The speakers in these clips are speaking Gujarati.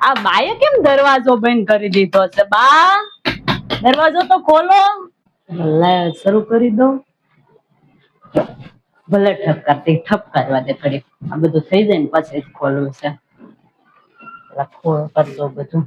આ બાએ કેમ દરવાજો બંધ કરી દીધો છે? બા, દરવાજો તો ખોલો. લાઈટ શરૂ કરી દો. ભલે ઠપકારતી ઠપકારવા દે ઘડી. આ બધું થઈ જાય ને પછી જ ખોલવું છે. ખોલ કરી દો બધું.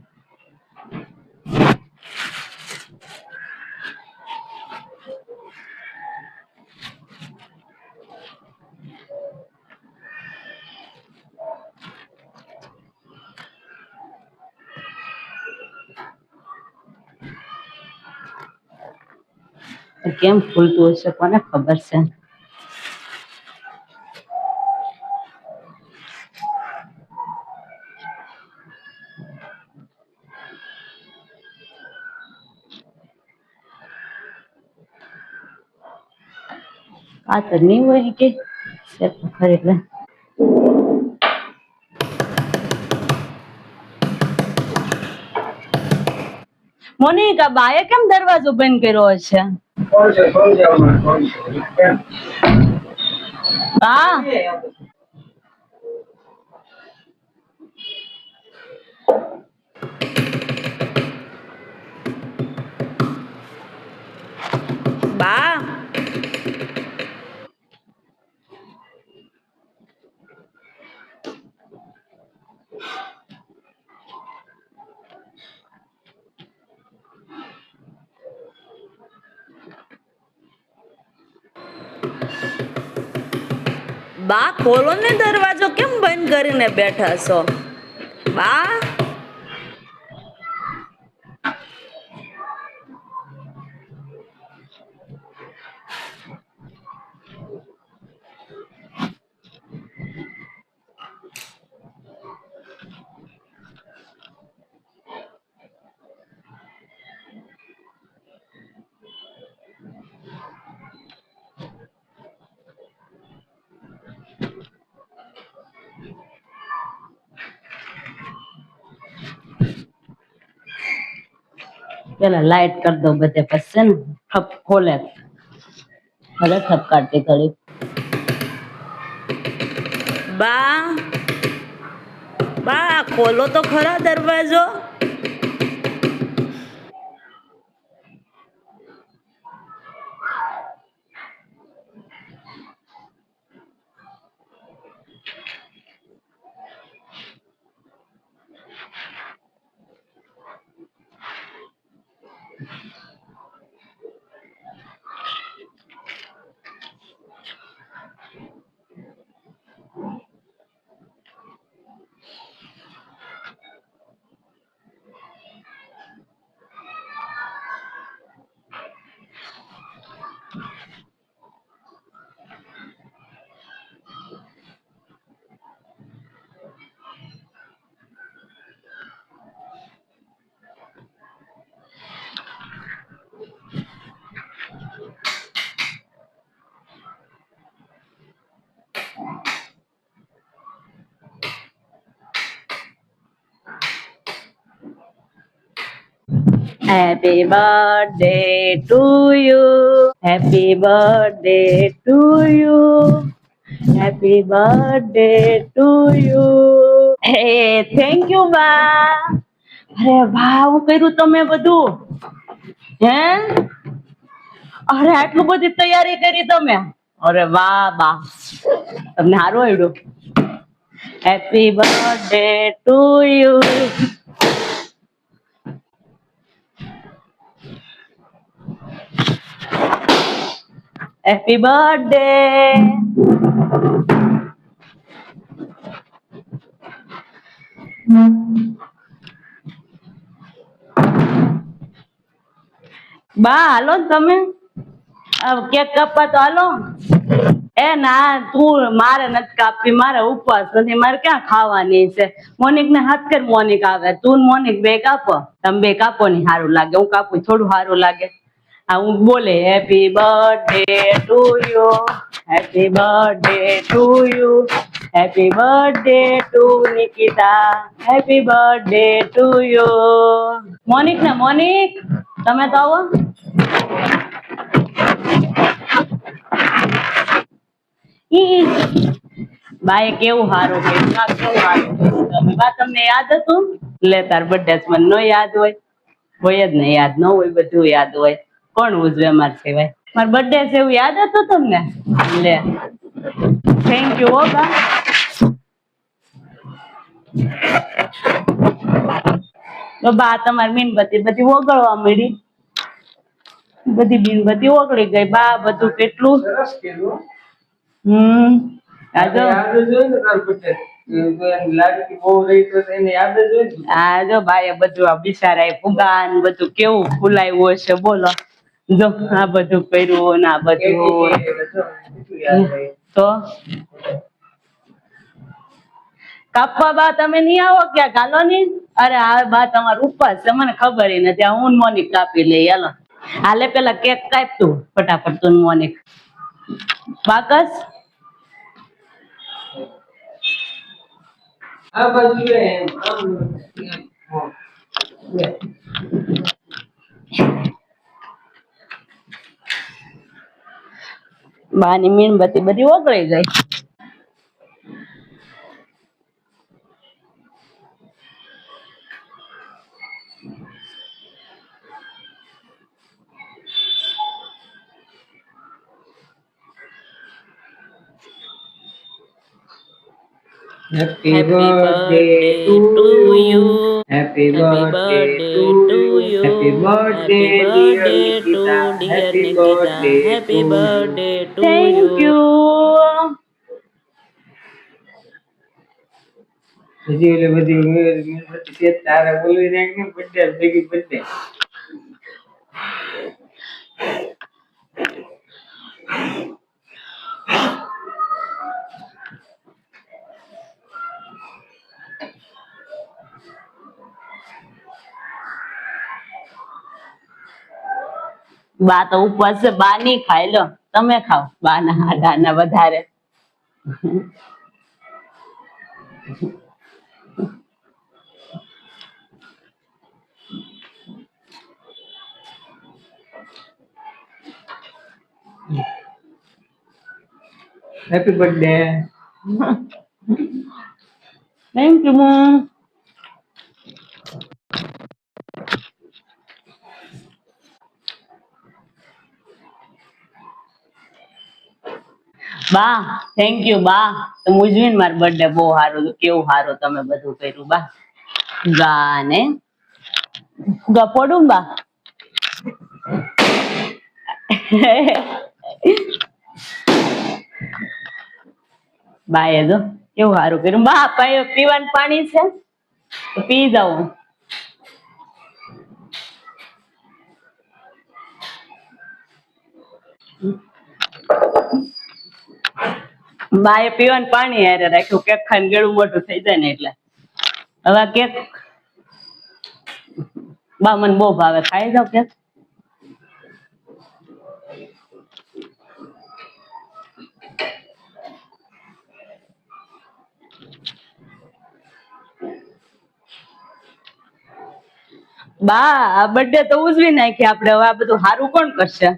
કેમ ખુલતું હશે કોને ખબર છે? આ તો નહીં હોય કે ખરી. મોનિકા, બાએ કેમ દરવાજો બંધ કર્યો હશે? બા, બા, બા ખોલો ને દરવાજો, કેમ બંધ કરીને બેઠા છો? બા, પેલા લાઈટ કરી દો બધે, પછી ને ઠપ ખોલે. ભલે ઠપકારતી ઘડી. બા, બા ખોલો તો ખરા દરવાજો. Happy birthday to you. Happy birthday to you. Happy birthday to you. Hey, thank you બા. અરે વાહ, હું કર્યું તમે બધું? હે? અરે આટલું બધી તૈયારી કરી તમે? અરે વાહ બા, તમને સારું આવડ્યું. Happy birthday to you. Happy birthday. બા હાલો તમે કેક કાપવા તો હાલો. એ ના, તું મારે નથી કાપવી, મારે ઉપવાસ નથી, મારે ક્યાં ખાવાની છે. મોનિક ને હાથ કર, મોનિક આવે. તું મોનિક બે કાપો, તમે બે કાપો ની સારું લાગે. હું કાપું થોડું સારું લાગે. હા, હું બોલે happy birthday to you, happy birthday to you, happy birthday to Nikita, happy birthday to you. Monik ને મોનિક, તમે તો આવો. બાએ કેવું સારું કર્યું, કેવું સારું કર્યું તમે. બા તમને યાદ હતું? લે તાર બર્થડે મને નો યાદ હોય જ ને, યાદ ન હોય, બધું યાદ હોય. કોણ ઉજવે માર સિવાય? માર બર્થડે છે એવું યાદ હતું તમને? લે થેન્ક યુ હો બા. તો બા તમારી મીણબત્તી બધી ઓગળવા મળી, બધી મીણબત્તી ઓગળી ગઈ બા. બધું કેટલું સરસ કર્યું. હા જો ભાઈ બધું આ બિચારા ફુગાન બધું કેવું ફૂલાયું હશે બોલો. જો આ બધું કર્યું ને આ બધું તો કાપવા બા તમે નહી આવો ક્યાં? ગાલો ની. અરે હા બા તમારો ઉપવાસ છે મને ખબર નથી. હું મોનિક કાપી લઈ હાલો. હાલે પેલા કેક કાપ તું ફટાફટ તું મોનિક. બાકસ આ બાજુ બાની મીણબત્તી બધી ઓગળી ગઈ. Happy birthday to you. Happy birthday to you. Happy birthday dear Nikita. Happy birthday. Happy birthday to you. Thank you. હજી એટલે બધી મીણબત્તી તારે બોલવી નાખી ને બર્થડે ભેગી બર્થડે. બા તો ઉપવાસ છે, બા ની ખાય લો, તમે ખાઓ બા ના હાડા વધારે. Happy birthday. થેન્ક યુ મમ. બા થેન્ક યુ બા. તમે ઉજવીને મારો બર્થડે બહુ સારું, કેવું સારું તમે બધું કર્યું બા. ગા ને ગપોડું બા. બા એ જો કેવું સારું કર્યું બા. પીવાનું પાણી છે તો પી જાવ. બા એ પીવાનું પાણી હારે રાખ્યું, કેક ખાઈને ગળું મોટું થઈ જાય ને એટલે. હવે કેક બા મને બહુ ભાવે, ખાઈ જાવ કેક. બા આ બર્થડે તો ઉજવી નાખી આપણે, હવે આ બધું સારું કોણ કરશે?